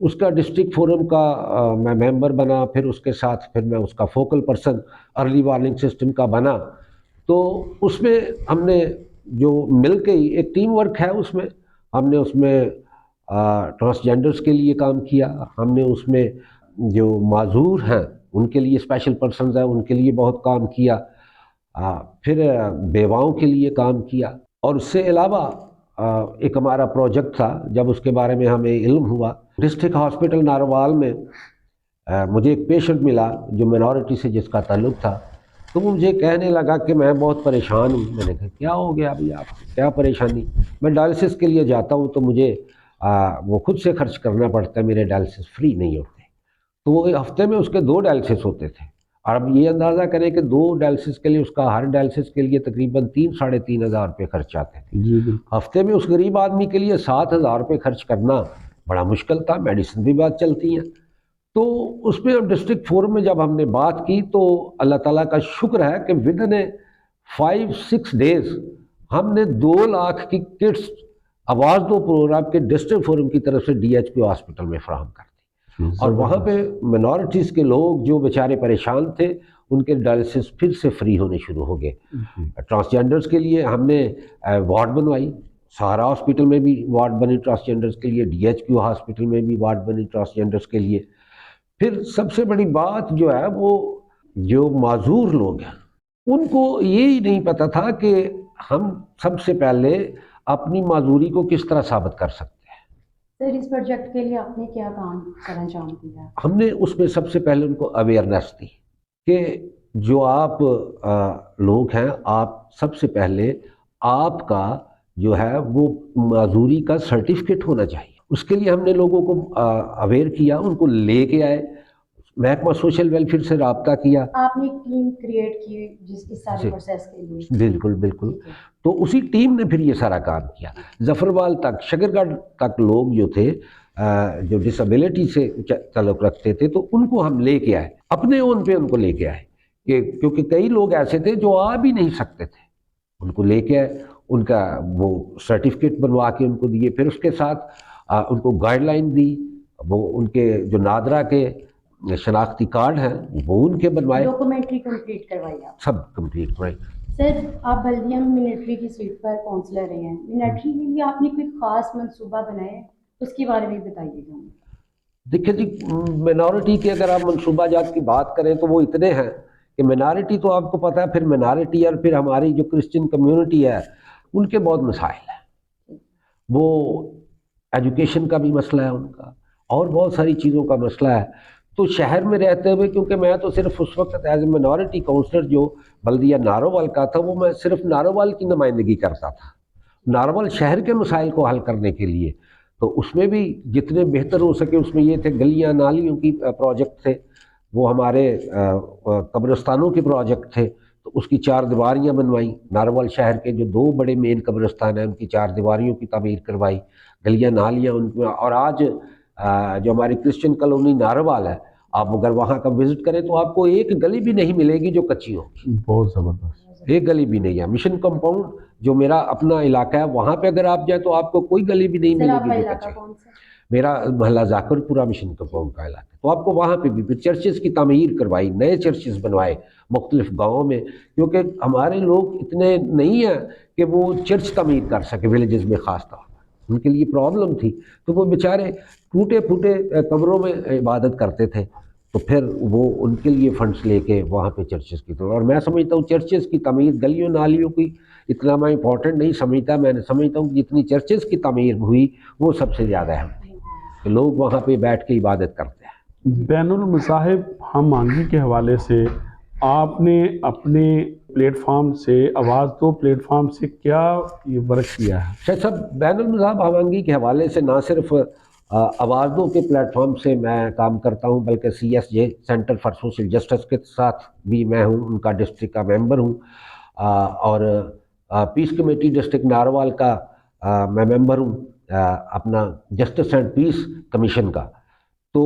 اس کا district forum کا میں ممبر بنا، پھر اس کے ساتھ پھر میں اس کا focal person early warning system کا بنا. تو اس میں ہم نے جو مل کے ایک ٹیم ورک ہے، اس میں ہم نے اس میں ٹرانسجینڈرز کے لیے کام کیا، ہم نے اس میں جو معذور ہیں ان کے لیے اسپیشل پرسنز ہیں ان کے لیے بہت کام کیا، پھر بیواؤں کے لیے کام کیا. اور اس سے علاوہ ایک ہمارا پروجیکٹ تھا، جب اس کے بارے میں ہمیں علم ہوا، ڈسٹرکٹ ہاسپٹل ناروال میں مجھے ایک پیشنٹ ملا جو مینورٹی سے جس کا تعلق تھا. تو وہ مجھے کہنے لگا کہ میں بہت پریشان ہوں. میں نے کہا کیا ہو گیا ابھی آپ کو، کیا پریشانی؟ میں ڈائلسس کے لیے جاتا ہوں تو مجھے وہ خود سے خرچ کرنا پڑتا ہے، میرے ڈائلسس فری نہیں ہوتے. تو وہ ہفتے میں اس کے 2 ڈائلسس ہوتے تھے. اور اب یہ اندازہ کریں کہ 2 ڈائلسس کے لیے اس کا ہر ڈائلسس کے لیے تقریباً 3-3.5 ہزار روپے خرچ آتے تھے. جی بالکل. ہفتے میں اس غریب آدمی کے لیے 7,000 روپے خرچ کرنا بڑا مشکل تھا. میڈیسن بھی بات چلتی ہیں. تو اس میں ڈسٹرکٹ فورم میں جب ہم نے بات کی تو اللہ تعالیٰ کا شکر ہے کہ ودن 5-6 ڈیز ہم نے 2 لاکھ کی کٹس آواز دو پروگرام کے ڈسٹرکٹ فورم کی طرف سے DHP ہاسپٹل میں فراہم کر دی. اور وہاں پہ منورٹیز کے لوگ جو بیچارے پریشان تھے ان کے ڈائلسس پھر سے فری ہونے شروع ہو گئے. ٹرانسجینڈرز کے لیے ہم نے وارڈ بنوائی، سہارا ہاسپٹل میں بھی وارڈ بنی ٹرانسجینڈرز کے لیے، DHP ہاسپٹل میں بھی وارڈ بنی ٹرانسجینڈرز کے لیے. پھر سب سے بڑی بات جو ہے وہ جو معذور لوگ ہیں ان کو یہی نہیں پتہ تھا کہ ہم سب سے پہلے اپنی معذوری کو کس طرح ثابت کر سکتے ہیں. سر اس پروجیکٹ کے لیے آپ نے کیا کام سر انجام دیا؟ ہم نے اس میں سب سے پہلے ان کو اویئرنیس دی کہ جو آپ لوگ ہیں، آپ سب سے پہلے آپ کا جو ہے وہ معذوری کا سرٹیفکیٹ ہونا چاہیے. اس کے لیے ہم نے لوگوں کو اویئر کیا، ان کو لے کے آئے، محکمہ سوشل ویلفیئر سے رابطہ کیا. آپ نے ایک ٹیم کریٹ کی اس سارے پروسیس کے لیے؟ بالکل بالکل. تو اسی ٹیم نے پھر یہ سارا کام کیا. ظفروال تک، شکرگڑھ تک لوگ جو تھے جو ڈسیبلٹی سے تعلق رکھتے تھے تو ان کو ہم لے کے آئے، اپنے اون پہ ان کو لے کے آئے کیونکہ کئی لوگ ایسے تھے جو آ بھی نہیں سکتے تھے. ان کو لے کے آئے، ان کا وہ سرٹیفکیٹ بنوا کے ان کو دیے. پھر اس کے ساتھ ان کو گائیڈ لائن دی، وہ ان کے جو نادرا کے شناختی کارڈ ہیں وہ ان کے بنوائے. ڈاکومنٹری کمپلیٹ کروائی آپ؟ سب کمپلیٹ کروائی. سر آپ بلدیہ میں ملٹری کی سیٹ پر کونسلر رہے ہیں، ملٹری کے لیے آپ نے کوئی خاص منصوبہ بنایا ہے؟ اس کے بارے میں بتائیے گا. دیکھیں جی، مینارٹی کے اگر آپ منصوبہ جات کی بات کریں تو وہ اتنے ہیں کہ مینارٹی تو آپ کو پتہ ہے، پھر مینارٹی اور پھر ہماری جو کرسچن کمیونٹی ہے ان کے بہت مسائل ہیں. وہ ایجوکیشن کا بھی مسئلہ ہے ان کا، اور بہت ساری چیزوں کا مسئلہ ہے. تو شہر میں رہتے ہوئے، کیونکہ میں تو صرف اس وقت ایز اے مینارٹی کونسلر جو بلدیہ ناروال کا تھا، وہ میں صرف ناروال کی نمائندگی کرتا تھا، ناروال شہر کے مسائل کو حل کرنے کے لیے. تو اس میں بھی جتنے بہتر ہو سکے اس میں یہ تھے گلیاں نالیوں کی پروجیکٹ تھے، وہ ہمارے قبرستانوں کے پروجیکٹ تھے. تو اس کی 4 دیواریاں بنوائیں. ناروال شہر کے جو 2 بڑے مین قبرستان ہیں ان کی 4 دیواریوں کی تعمیر کروائی، گلیاں نالیاں ان میں. اور آج جو ہماری کرسچن کالونی ناروال ہے، آپ اگر وہاں کا وزٹ کریں تو آپ کو ایک گلی بھی نہیں ملے گی جو کچی ہوگی. بہت زبردست. ایک گلی بھی نہیں ہے. مشن کمپاؤنڈ جو میرا اپنا علاقہ ہے وہاں پہ اگر آپ جائیں تو آپ کو کوئی گلی بھی نہیں ملے گی جو کچی. میرا محلہ ذاکر پورا مشن کمپاؤنڈ کا علاقہ. تو آپ کو وہاں پہ بھی چرچز کی تعمیر کروائی، نئے چرچز بنوائے مختلف گاؤں میں، کیونکہ ہمارے لوگ اتنے نہیں ہیں کہ وہ چرچ تعمیر کر سکے ولیجز میں. خاص طور پر ان کے لیے پرابلم تھی، تو وہ بیچارے ٹوٹے پھوٹے کمروں میں عبادت کرتے تھے. تو پھر وہ ان کے لیے فنڈس لے کے وہاں پہ چرچز کی طرف. اور میں سمجھتا ہوں چرچز کی تعمیر گلیوں نالیوں کی اتنا میں امپورٹنٹ نہیں سمجھتا. میں نے سمجھتا ہوں جتنی چرچز کی تعمیر ہوئی وہ سب سے زیادہ اہم تھی کہ لوگ وہاں پہ بیٹھ کے عبادت کرتے ہیں. بین المذاہب ہم آہنگی کے حوالے سے آپ نے اپنے پلیٹ فارم سے، آواز دو پلیٹ فارم سے کیا یہ ورک کیا ہے؟ شاید صاحب، بین المذاہب ہم آہنگی کے حوالے سے نہ صرف آواز دو کے پلیٹ فارم سے میں کام کرتا ہوں، بلکہ CSJ centre for social justice کے ساتھ بھی میں ہوں، ان کا ڈسٹرکٹ کا ممبر ہوں. اور پیس کمیٹی ڈسٹرکٹ ناروال کا میں ممبر ہوں، اپنا جسٹس اینڈ پیس کمیشن کا. تو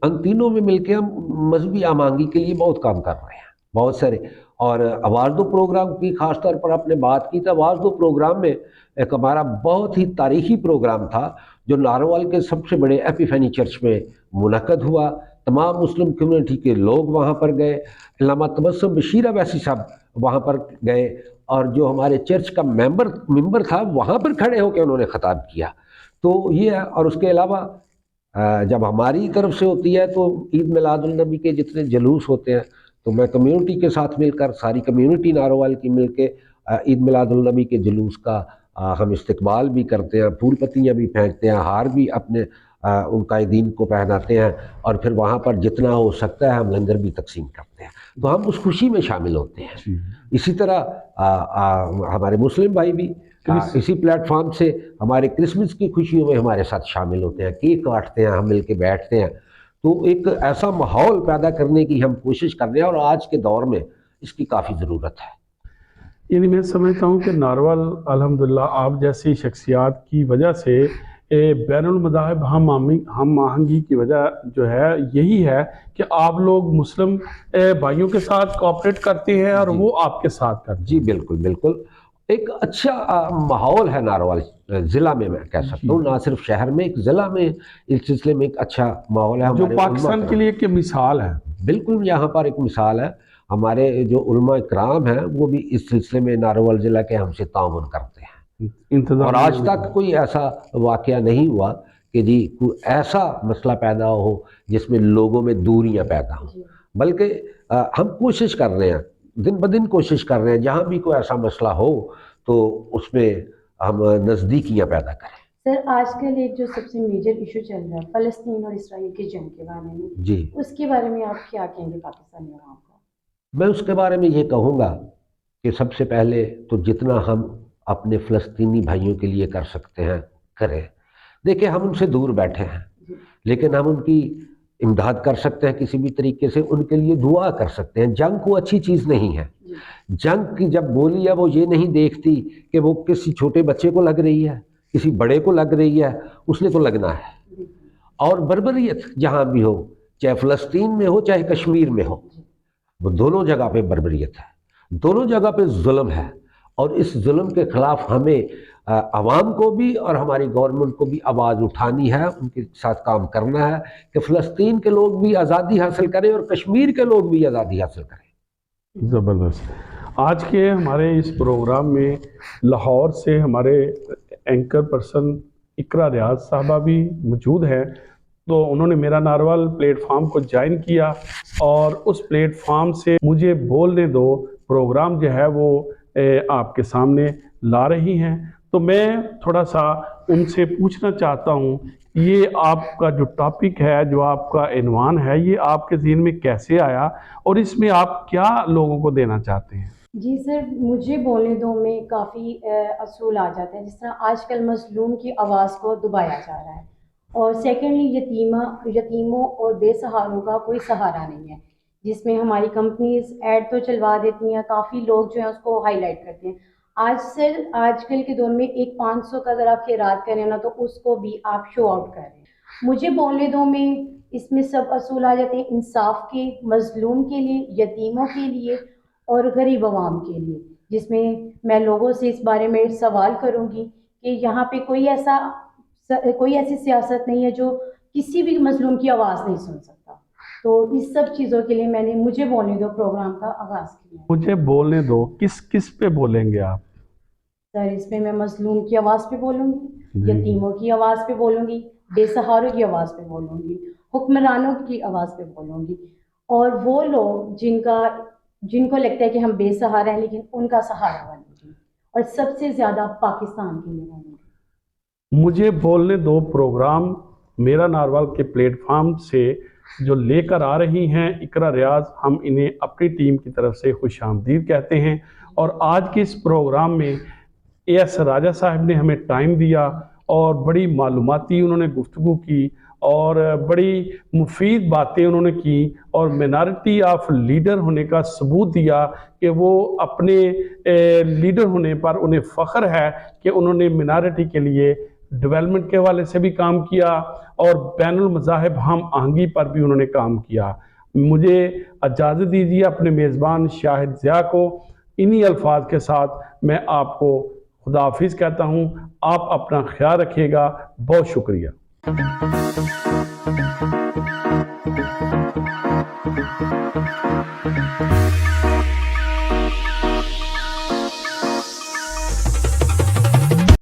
ان تینوں میں مل کے ہم مذہبی ہم آہنگی کے لیے بہت کام کر رہے ہیں، بہت سارے. اور آواز دو پروگرام کی خاص طور پر آپ نے بات کی تو آواز دو پروگرام میں ایک ہمارا بہت ہی تاریخی پروگرام تھا جو ناروال کے سب سے بڑے ایپیفینی چرچ میں منعقد ہوا. تمام مسلم کمیونٹی کے لوگ وہاں پر گئے. علامہ تبسم بشیر اویسی صاحب وہاں پر گئے اور جو ہمارے چرچ کا ممبر تھا وہاں پر کھڑے ہو کے انہوں نے خطاب کیا. تو یہ ہے. اور اس کے علاوہ جب ہماری طرف سے ہوتی ہے تو عید میلاد النبی کے جتنے جلوس ہوتے ہیں تو میں کمیونٹی کے ساتھ مل کر، ساری کمیونٹی ناروال کی مل کے عید میلاد النبی کے جلوس کا ہم استقبال بھی کرتے ہیں، پھول پتیاں بھی پھینکتے ہیں، ہار بھی اپنے ان قائدین کو پہناتے ہیں، اور پھر وہاں پر جتنا ہو سکتا ہے ہم لنگر بھی تقسیم کرتے ہیں. تو ہم اس خوشی میں شامل ہوتے ہیں. اسی طرح ہمارے مسلم بھائی بھی اسی پلیٹ فارم سے ہمارے کرسمس کی خوشیوں میں ہمارے ساتھ شامل ہوتے ہیں، کیک کاٹتے ہیں، ہم مل کے بیٹھتے ہیں. تو ایک ایسا ماحول پیدا کرنے کی ہم کوشش کر رہے ہیں، اور آج کے دور میں اس کی کافی ضرورت ہے. یعنی میں سمجھتا ہوں کہ ناروال الحمدللہ آپ جیسی شخصیات کی وجہ سے بین المذاہب ہم آہنگی کی وجہ جو ہے یہی ہے کہ آپ لوگ مسلم بھائیوں کے ساتھ کوآپریٹ کرتے ہیں اور وہ آپ کے ساتھ کرتے ہیں. جی بالکل بالکل. ایک اچھا ماحول ہے ناروال ضلع میں کہہ سکتا ہوں، نہ صرف شہر میں، ایک ضلع میں اس سلسلے میں ایک اچھا ماحول ہے. جو پاکستان کے لیے ایک مثال ہے. بالکل یہاں پر ایک مثال ہے. ہمارے جو علماء کرام ہیں وہ بھی اس سلسلے میں ناروال ضلع کے ہم سے تعاون کرتے ہیں، اور آج تک کوئی ایسا واقعہ نہیں ہوا کہ جی کوئی ایسا مسئلہ پیدا ہو جس میں لوگوں میں دوریاں پیدا ہوں. بلکہ ہم کوشش کر رہے ہیں، دن بدن کوشش کر رہے ہیں، جہاں بھی کوئی ایسا مسئلہ ہو تو اس میں ہم نزدیکیاں پیدا کریں. سر آج کل ایک جو سب سے میجر ایشو چل رہا ہے فلسطین اور اسرائیل کی جنگ کے بارے میں، جی اس کے بارے میں آپ کیا کہیں گے پاکستانی عوام کو؟ میں اس کے بارے میں یہ کہوں گا کہ سب سے پہلے تو جتنا ہم اپنے فلسطینی بھائیوں کے لیے کر سکتے ہیں کریں. دیکھیں ہم ان سے دور بیٹھے ہیں لیکن ہم ان کی امداد کر سکتے ہیں کسی بھی طریقے سے، ان کے لیے دعا کر سکتے ہیں. جنگ کو اچھی چیز نہیں ہے. جنگ کی جب بولی ہے وہ یہ نہیں دیکھتی کہ وہ کسی چھوٹے بچے کو لگ رہی ہے، کسی بڑے کو لگ رہی ہے، اس نے تو لگنا ہے. اور بربریت جہاں بھی ہو، چاہے فلسطین میں ہو چاہے کشمیر میں ہو، وہ دونوں جگہ پہ بربریت ہے، دونوں جگہ پہ ظلم ہے. اور اس ظلم کے خلاف ہمیں عوام کو بھی اور ہماری گورنمنٹ کو بھی آواز اٹھانی ہے، ان کے ساتھ کام کرنا ہے کہ فلسطین کے لوگ بھی آزادی حاصل کریں اور کشمیر کے لوگ بھی آزادی حاصل کریں. زبردست. آج کے ہمارے اس پروگرام میں لاہور سے ہمارے اینکر پرسن اقرا ریاض صاحبہ بھی موجود ہیں. تو انہوں نے میرا ناروال پلیٹ فارم کو جوائن کیا اور اس پلیٹ فارم سے مجھے بولنے دو پروگرام جو ہے وہ آپ کے سامنے لا رہی ہیں. تو میں تھوڑا سا ان سے پوچھنا چاہتا ہوں، یہ آپ کا جو ٹاپک ہے، جو آپ کا عنوان ہے، یہ آپ کے ذہن میں کیسے آیا اور اس میں آپ کیا لوگوں کو دینا چاہتے ہیں؟ جی سر، مجھے بولنے دو میں کافی اصول آ جاتے ہیں. جس طرح آج کل مظلوم کی آواز کو دبایا جا رہا ہے، اور سیکنڈلی یتیموں اور بے سہاروں کا کوئی سہارا نہیں ہے، جس میں ہماری کمپنیز ایڈ تو چلوا دیتی ہیں، کافی لوگ جو ہیں اس کو ہائی لائٹ کرتے ہیں. آج کل کے دور میں ایک 500 کا اگر آپ خیرات کریں نا تو اس کو بھی آپ شو آؤٹ کر رہے ہیں. مجھے بولنے دو میں اس میں سب اصول آ جاتے ہیں انصاف کے، مظلوم کے لیے، یتیموں کے لیے اور غریب عوام کے لیے، جس میں میں لوگوں سے اس بارے میں سوال کروں گی کہ یہاں پہ کوئی ایسی سیاست نہیں ہے جو کسی بھی مظلوم کی آواز نہیں سن سکتا. تو اس سب چیزوں کے لیے میں نے مجھے بولنے دو پروگرام کا آغاز کیا. مجھے بولنے دو کس پہ بولیں گے آپ؟ سر اس میں مظلوم کی آواز پہ بولوں گی، یتیموں کی آواز پہ بولوں گی، بے سہاروں کی آواز پہ بولوں گی، حکمرانوں کی آواز پہ بولوں گی، اور وہ لوگ جن کو لگتا ہے کہ ہم بے سہارا ہیں لیکن ان کا سہارا بنوں گی، اور سب سے زیادہ پاکستان کے لیے بولوں گی. مجھے بولنے دو پروگرام میرا ناروال کے پلیٹ فارم سے جو لے کر آ رہی ہیں اقرا ریاض، ہم انہیں اپنی ٹیم کی طرف سے خوش آمدید کہتے ہیں. اور آج کے اس پروگرام میں ایس راجہ صاحب نے ہمیں ٹائم دیا اور بڑی معلوماتی انہوں نے گفتگو کی اور بڑی مفید باتیں انہوں نے کی، اور مینارٹی آف لیڈر ہونے کا ثبوت دیا کہ وہ اپنے لیڈر ہونے پر انہیں فخر ہے کہ انہوں نے مینارٹی کے لیے ڈیولپمنٹ کے حوالے سے بھی کام کیا اور بین المذاہب ہم آہنگی پر بھی انہوں نے کام کیا. مجھے اجازت دیجیے اپنے میزبان شاہد ضیاء کو انہی الفاظ کے ساتھ میں آپ کو خدا حافظ کہتا ہوں. آپ اپنا خیال رکھیے گا. بہت شکریہ.